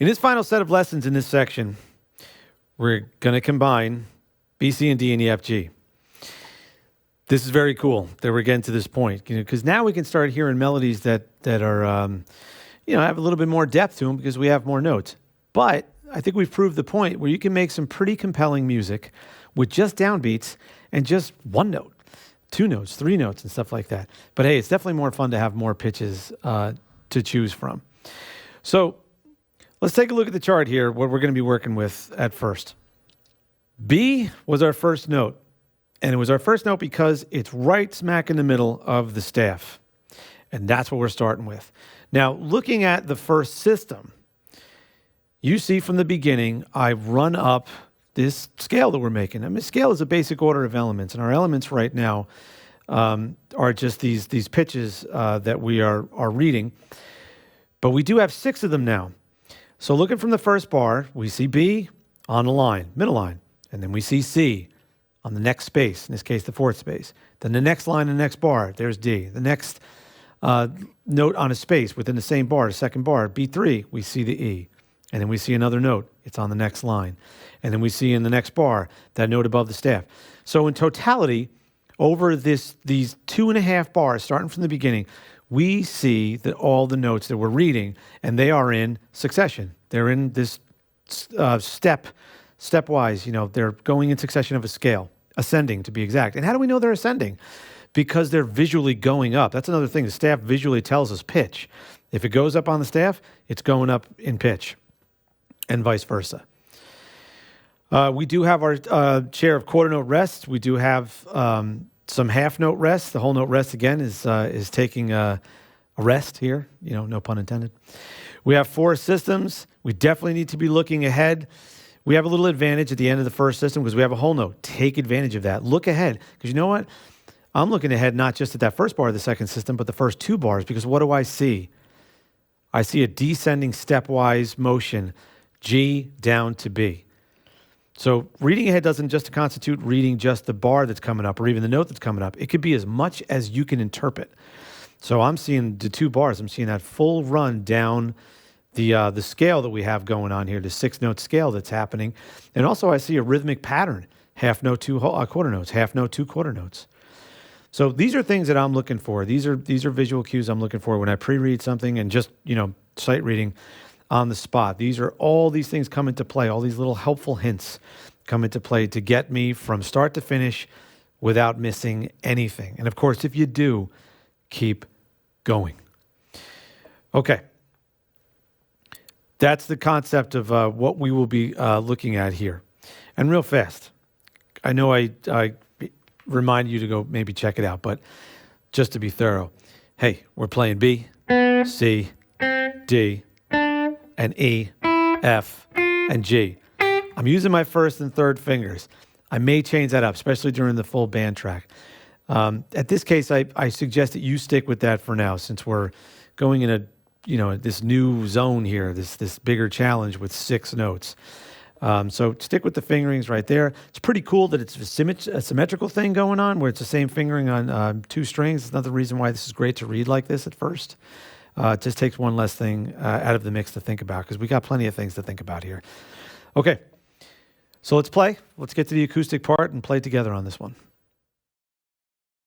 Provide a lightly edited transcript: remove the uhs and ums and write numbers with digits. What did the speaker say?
In this final set of lessons in this section, we're going to combine B, C, and D, and E, F, G. This is very cool that we're getting to this point, because now we can start hearing melodies that are, have a little bit more depth to them because we have more notes. But I think we've proved the point where you can make some pretty compelling music with just downbeats and just one note, two notes, three notes, and stuff like that. But hey, it's definitely more fun to have more pitches to choose from. So let's take a look at the chart here, what we're going to be working with at first. B was our first note. And it was our first note because it's right smack in the middle of the staff. And that's what we're starting with. Now, looking at the first system, you see from the beginning, I've run up this scale that we're making. I mean, scale is a basic order of elements. And our elements right now are just these pitches that we are reading. But we do have 6 of them now. So looking from the first bar, we see B on the line, middle line. And then we see C on the next space, in this case, the fourth space. Then the next line in the next bar, there's D. The next note on a space within the same bar, the second bar, B3, we see the E. And then we see another note. It's on the next line. And then we see in the next bar, that note above the staff. So in totality, over these 2.5 bars, starting from the beginning, we see that all the notes that we're reading, and they are in succession. They're in this stepwise, they're going in succession of a scale, ascending to be exact. And how do we know they're ascending? Because they're visually going up. That's another thing. The staff visually tells us pitch. If it goes up on the staff, it's going up in pitch, and vice versa. We do have our share of quarter note rests. We do have some half note rests. The whole note rest, again, is taking a rest here, no pun intended. We have 4 systems. We definitely need to be looking ahead. We have a little advantage at the end of the first system because we have a whole note. Take advantage of that. Look ahead. Because you know what? I'm looking ahead not just at that first bar of the second system, but the first 2 bars. Because what do I see? I see a descending stepwise motion, G down to B. So reading ahead doesn't just constitute reading just the bar that's coming up or even the note that's coming up. It could be as much as you can interpret. So I'm seeing the 2 bars. I'm seeing that full run down the scale that we have going on here, the 6-note scale that's happening. And also I see a rhythmic pattern, half note, 2 quarter notes, half note, 2 quarter notes. So these are things that I'm looking for. These are visual cues I'm looking for when I pre-read something and just, sight reading on the spot. These are all these things come into play. All these little helpful hints come into play to get me from start to finish without missing anything. And of course, if you do, keep going. Okay. That's the concept of what we will be looking at here. And real fast, I know I remind you to go maybe check it out, but just to be thorough, hey, we're playing B, C, D, and E, F, and G. I'm using my first and third fingers. I may change that up, especially during the full band track. At this case, I suggest that you stick with that for now, since we're going in this new zone here, this bigger challenge with 6 notes. So stick with the fingerings right there. It's pretty cool that it's a symmetrical thing going on where it's the same fingering on 2 strings. It's another reason why this is great to read like this at first. It just takes one less thing out of the mix to think about because we got plenty of things to think about here. Okay, so let's play. Let's get to the acoustic part and play together on this one.